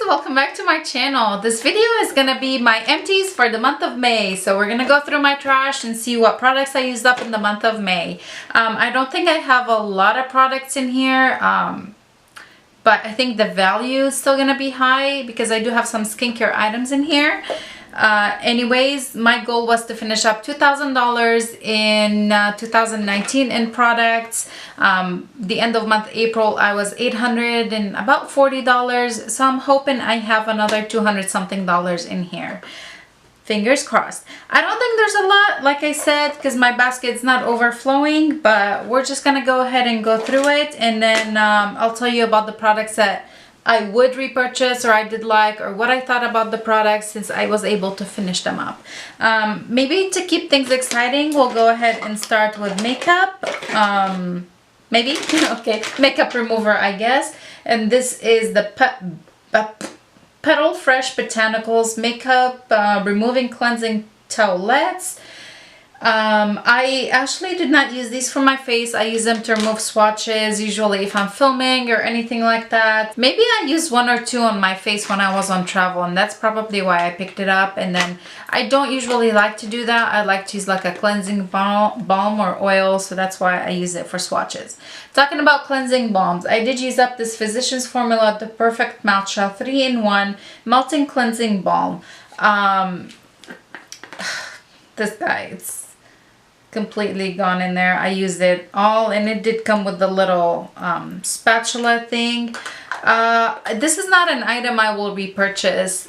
welcome back to my channel. This video is gonna be my empties for the month of May. So we're gonna go through my trash and see what products I used up in the month of May. I don't think I have a lot of products in here, but I think the value is still gonna be high because I do have some skincare items in here. Anyways, my goal was to finish up $2,000 in 2019 in products. The end of month April, I was $800 and about $40. So I'm hoping I have another 200 something dollars in here. Fingers crossed. I don't think there's a lot, like I said, because my basket's not overflowing, but we're just gonna go ahead and go through it, and then I'll tell you about the products that I would repurchase or I did like, or what I thought about the products since I was able to finish them up. Maybe to keep things exciting, we'll go ahead and start with makeup. Maybe? Okay, makeup remover, I guess. And this is the Petal Fresh Botanicals Makeup Removing Cleansing Towelettes. I actually did not use these for my face. I use them to remove swatches, usually if I'm filming or anything like that. Maybe I used one or two on my face when I was on travel, and that's probably why I picked it up. And then I don't usually like to do that. I like to use like a cleansing balm or oil, so that's why I use it for swatches. Talking about cleansing balms, I did use up this Physicians Formula, the Perfect Matcha 3-in-1 Melting Cleansing Balm. This guy, it's completely gone in there. I used it all, and it did come with the little spatula thing. This is not an item I will repurchase.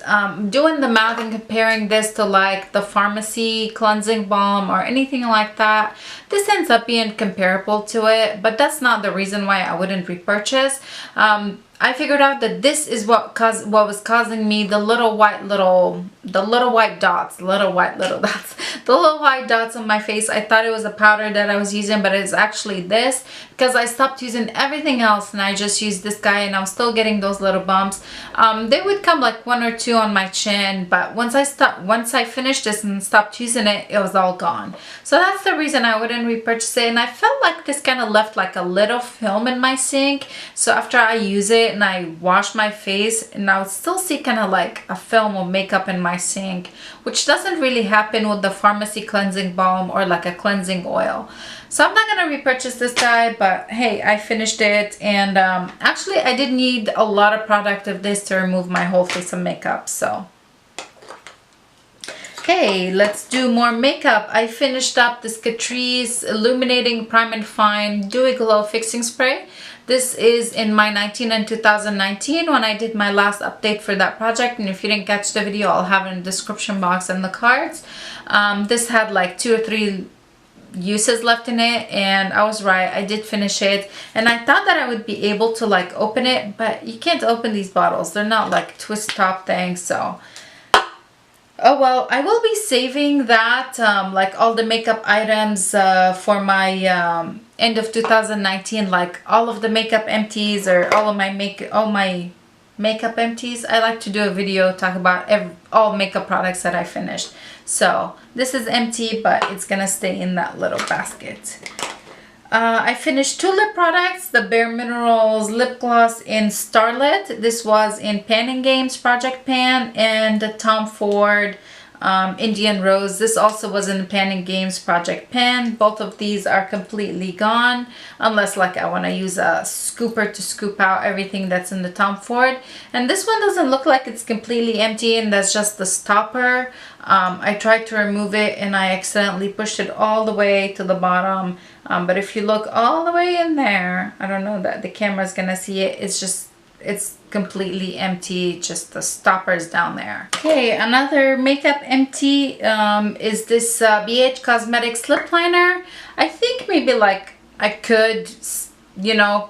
Doing the math and comparing this to like the pharmacy cleansing balm or anything like that, this ends up being comparable to it, but that's not the reason why I wouldn't repurchase. I figured out that this is what was causing me the little white dots on my face. I thought it was a powder that I was using, but it's actually this, because I stopped using everything else and I just used this guy, and I'm still getting those little bumps. They would come like one or two on my chin, but once I finished this and stopped using it, it was all gone. So that's the reason I wouldn't repurchase it. And I felt like this kind of left like a little film in my sink, so after I use it and I wash my face, and I would still see kind of like a film of makeup in my sink, which doesn't really happen with the pharmacy cleansing balm or like a cleansing oil. So I'm not gonna repurchase this guy, but hey, I finished it. And actually I did need a lot of product of this to remove my whole face of makeup. So okay, let's do more makeup. I finished up this Catrice Illuminating Prime and Fine Dewy Glow Fixing Spray. This is in my 19 and 2019 when I did my last update for that project. And if you didn't catch the video, I'll have it in the description box and the cards. This had like 2 or 3 uses left in it, and I was right, I did finish it. And I thought that I would be able to like open it, but you can't open these bottles. They're not like twist top things, so oh well. I will be saving that like all the makeup items for my end of 2019, like all of the makeup empties, or all my makeup empties. I like to do a video talk about all makeup products that I finished. So this is empty, but it's gonna stay in that little basket. I finished 2 lip products, the Bare Minerals lip gloss in Starlit. This was in Pan and Games Project Pan, and the Tom Ford Indian Rose. This also was in Pan and Games Project Pan. Both of these are completely gone, unless like I want to use a scooper to scoop out everything that's in the Tom Ford. And this one doesn't look like it's completely empty, and that's just the stopper. I tried to remove it and I accidentally pushed it all the way to the bottom. But if you look all the way in there, I don't know that the camera's gonna see it, it's completely empty, just the stoppers down there. Okay, another makeup empty is this BH Cosmetics lip liner. I think maybe like I could, you know,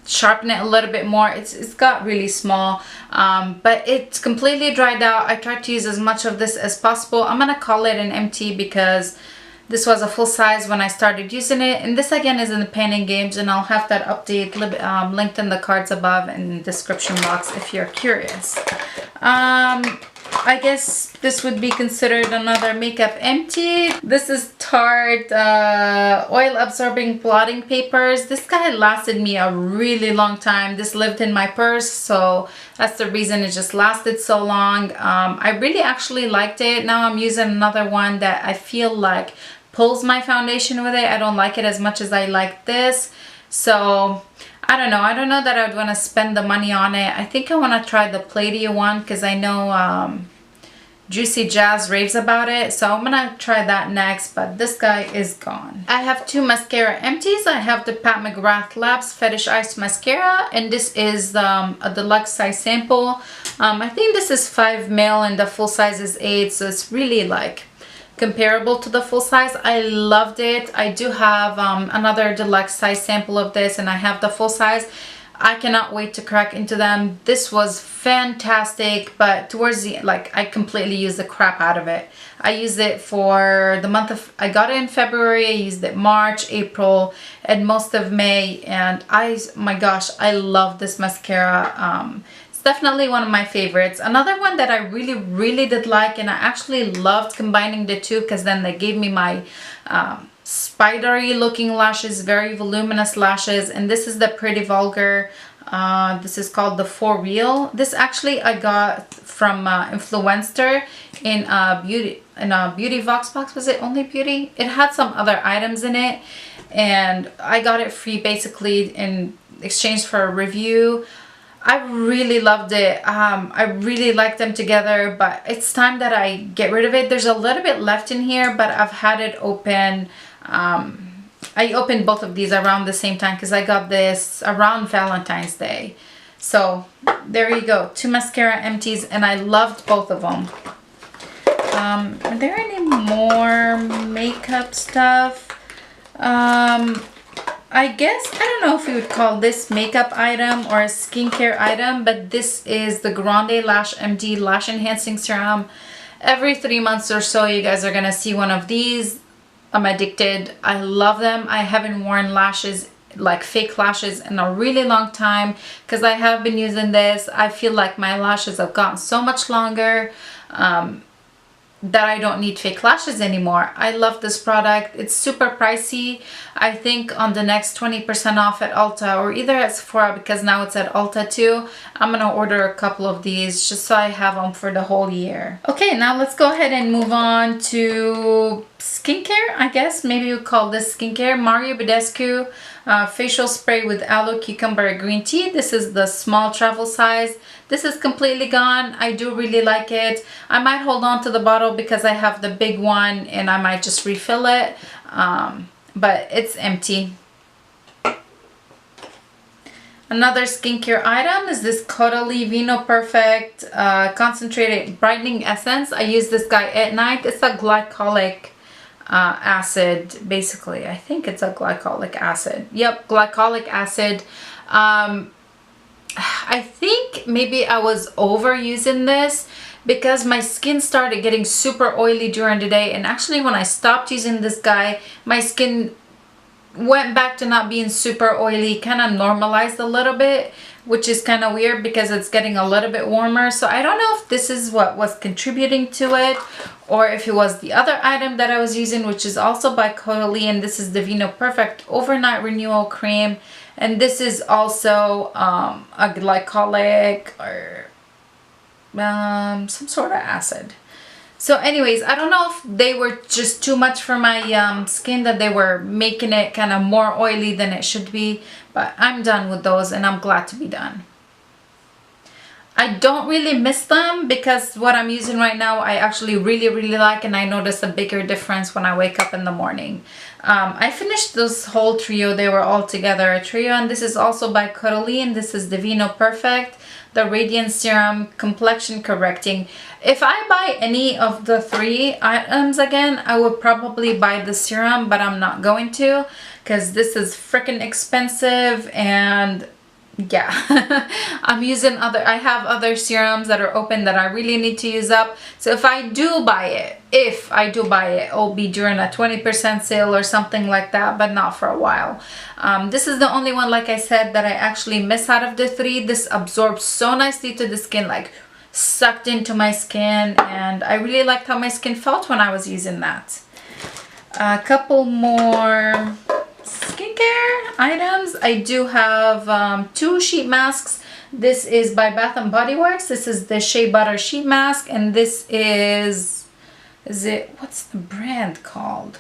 sharpen it a little bit more. It's got really small, but it's completely dried out. I tried to use as much of this as possible. I'm gonna call it an empty because this was a full size when I started using it, and this again is in the Pan and Games, and I'll have that update linked in the cards above in the description box if you're curious. I guess this would be considered another makeup empty. This is Tarte oil absorbing blotting papers. This guy lasted me a really long time. This lived in my purse, so that's the reason it just lasted so long. I really actually liked it. Now I'm using another one that I feel like pulls my foundation with it. I don't like it as much as I like this, so I don't know that I would want to spend the money on it. I think I want to try the Platy one because I know Juicy Jazz raves about it, so I'm gonna try that next, but this guy is gone. I have two mascara empties. I have the Pat McGrath Labs Fetish Ice Mascara, and this is a deluxe size sample. I think this is 5 ml and the full size is 8, so it's really like comparable to the full size. I loved it. I do have another deluxe size sample of this, and I have the full size. I cannot wait to crack into them. This was fantastic, but towards the I completely used the crap out of it. I used it for the month of, I got it in February, I used it March, April, and most of May, and my gosh, I love this mascara. It's definitely one of my favorites. Another one that I really did like, and I actually loved combining the two because then they gave me my spidery looking lashes, very voluminous lashes, and this is the Pretty Vulgar. This is called the For Real. This actually I got from Influencer in a beauty Vox box. Was it only beauty? It had some other items in it, and I got it free basically in exchange for a review. I really loved it. I really like them together, but it's time that I get rid of it. There's a little bit left in here, but I've had it open. I opened both of these around the same time because I got this around Valentine's Day. So there you go, 2 mascara empties, and I loved both of them. Are there any more makeup stuff? I guess, I don't know if you would call this makeup item or a skincare item, but this is the Grande Lash MD Lash Enhancing Serum. Every 3 months or so, you guys are gonna see one of these. I'm addicted. I love them. I haven't worn lashes, like fake lashes, in a really long time because I have been using this. I feel like my lashes have gotten so much longer that I don't need fake lashes anymore. I love this product. It's super pricey. I think on the next 20% off at Ulta or either at Sephora, because now it's at Ulta too, I'm gonna order a couple of these just so I have them for the whole year. Okay, now let's go ahead and move on to skincare, I guess. Maybe you call this skincare. Mario Badescu facial spray with aloe, cucumber, green tea. This is the small travel size. This is completely gone. I do really like it. I might hold on to the bottle because I have the big one and I might just refill it, but it's empty. Another skincare item is this Caudalie Vino Perfect Concentrated Brightening Essence. I use this guy at night. It's a glycolic acid, basically. I think it's a glycolic acid. Yep, glycolic acid. I think maybe I was overusing this because my skin started getting super oily during the day, and actually when I stopped using this guy, my skin went back to not being super oily, kind of normalized a little bit, which is kind of weird because it's getting a little bit warmer. So I don't know if this is what was contributing to it or if it was the other item that I was using, which is also by Caudalie, and this is the Vino Perfect Overnight Renewal Cream. And this is also a glycolic or some sort of acid. So anyways, I don't know if they were just too much for my skin, that they were making it kind of more oily than it should be. But I'm done with those and I'm glad to be done. I don't really miss them because what I'm using right now I actually really like, and I notice a bigger difference when I wake up in the morning. I finished this whole trio. They were all together a trio, and this is also by Caudalie, and this is the Vino Perfect, the Radiant Serum Complexion Correcting. If I buy any of the 3 items again, I would probably buy the serum, but I'm not going to because this is freaking expensive. And yeah, I have other serums that are open that I really need to use up. So if I do buy it, it'll be during a 20% sale or something like that, but not for a while. This is the only one, like I said, that I actually miss out of the 3. This absorbs so nicely to the skin, like sucked into my skin, and I really liked how my skin felt when I was using that. A couple more skincare items. I do have 2 sheet masks. This is by Bath and Body Works. This is the Shea Butter Sheet Mask, and this is what's the brand called?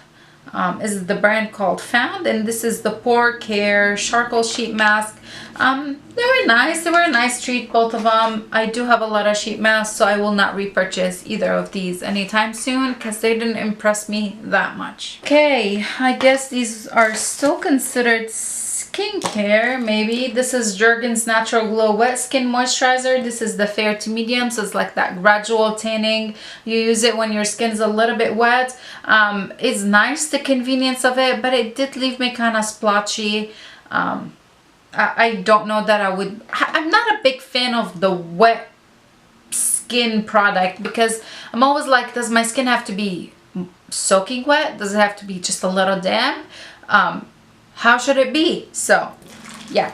Is the brand called Found, and this is the Pore Care Charcoal Sheet Mask. They were nice. They were a nice treat, both of them. I do have a lot of sheet masks, so I will not repurchase either of these anytime soon because they didn't impress me that much. Okay, I guess these are still considered skincare, maybe. This is Jergens Natural Glow Wet Skin Moisturizer. This is the fair to medium, so it's like that gradual tanning. You use it when your skin's a little bit wet. It's nice, the convenience of it, but it did leave me kind of splotchy. I don't know that I'm not a big fan of the wet skin product because I'm always like, does my skin have to be soaking wet? Does it have to be just a little damp? How should it be? So yeah,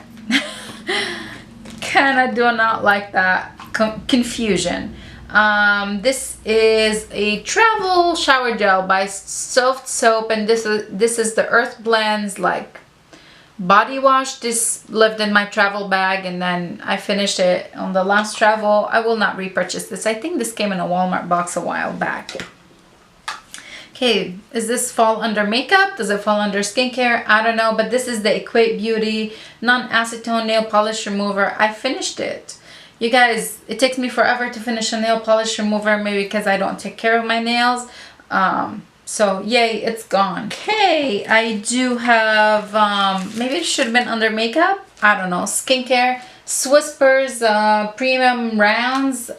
kind of do not like that confusion. This is a travel shower gel by Soft Soap, and this is the Earth Blends like body wash. This lived in my travel bag and then I finished it on the last travel. I will not repurchase this. I think this came in a Walmart box a while back. Okay, does this fall under makeup? Does it fall under skincare? I don't know, but this is the Equate Beauty non-acetone nail polish remover. I finished it. You guys, it takes me forever to finish a nail polish remover, maybe because I don't take care of my nails. So yay, it's gone. Okay, I do have, maybe it should have been under makeup. I don't know, skincare. Whispers Premium Rounds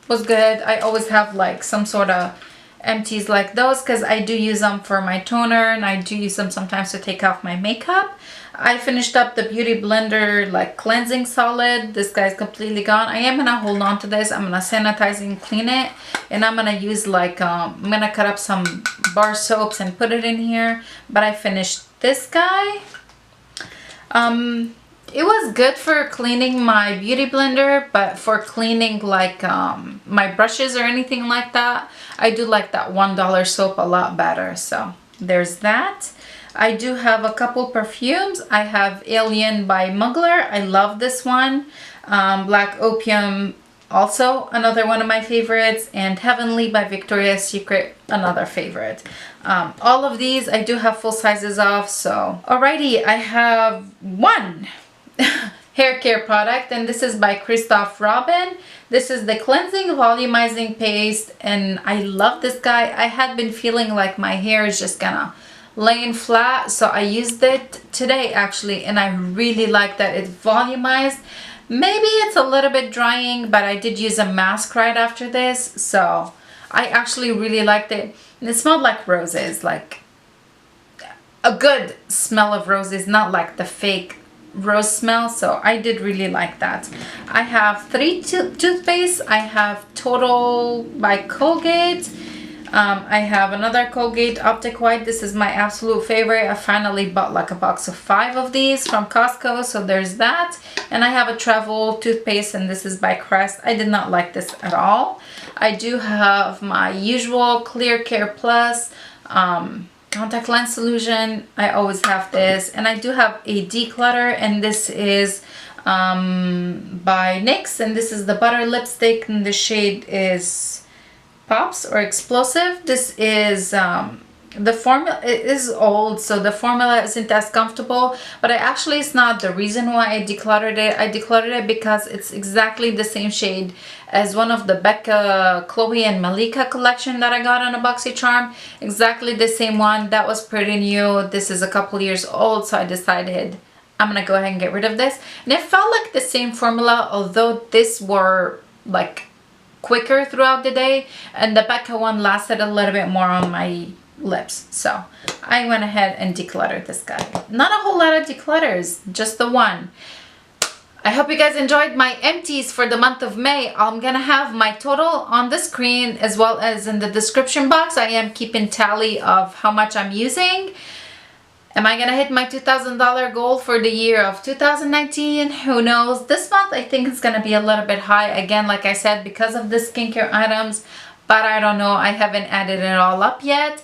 was good. I always have like some sort of empties like those because I do use them for my toner and I do use them sometimes to take off my makeup. I finished up the Beauty Blender like cleansing solid. This guy's completely gone. I am gonna hold on to this. I'm gonna sanitize and clean it, and I'm gonna use like I'm gonna cut up some bar soaps and put it in here. But I finished this guy. It was good for cleaning my Beauty Blender, but for cleaning like my brushes or anything like that, I do like that $1 soap a lot better. So there's that. I do have a couple perfumes. I have Alien by Mugler. I love this one. Black Opium, also another one of my favorites. And Heavenly by Victoria's Secret, another favorite. All of these I do have full sizes of. So alrighty, I have one hair care product, and this is by Christophe Robin. This is the Cleansing Volumizing Paste, and I love this guy. I had been feeling like my hair is just gonna laying flat, so I used it today actually, and I really like that it's volumized. Maybe it's a little bit drying, but I did use a mask right after this, so I actually really liked it. And it smelled like roses, like a good smell of roses, not like the fake rose smell, so I did really like that. I have 3 toothpaste. I have Total by Colgate. I have another Colgate Optic White. This is my absolute favorite. I finally bought like a box of 5 of these from Costco, so there's that. And I have a travel toothpaste, and this is by Crest. I did not like this at all. I do have my usual Clear Care Plus contact lens solution. I always have this, and I do have a declutter, and this is by NYX, and this is the butter lipstick, and the shade is Pops or Explosive. This is the formula, it is old, so the formula isn't as comfortable, but it's not the reason why I decluttered it. I decluttered it because it's exactly the same shade as one of the Becca, Chloe and Malika collection that I got on a BoxyCharm. Exactly the same one. That was pretty new. This is a couple years old, so I decided I'm gonna go ahead and get rid of this. And it felt like the same formula, although this were like quicker throughout the day, and the Becca one lasted a little bit more on my lips, so I went ahead and decluttered this guy. Not a whole lot of declutters, just the one. I hope you guys enjoyed my empties for the month of May. I'm gonna have my total on the screen as well as in the description box. I am keeping tally of how much I'm using. Am I gonna hit my $2,000 goal for the year of 2019? Who knows? This month I think it's gonna be a little bit high, again like I said, because of the skincare items, but I don't know. I haven't added it all up yet.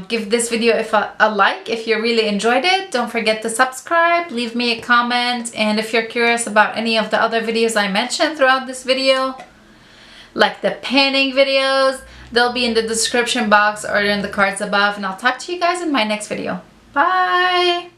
Give this video a like if you really enjoyed it. Don't forget to subscribe, leave me a comment, and if you're curious about any of the other videos I mentioned throughout this video, like the panning videos, they'll be in the description box or in the cards above, and I'll talk to you guys in my next video. Bye!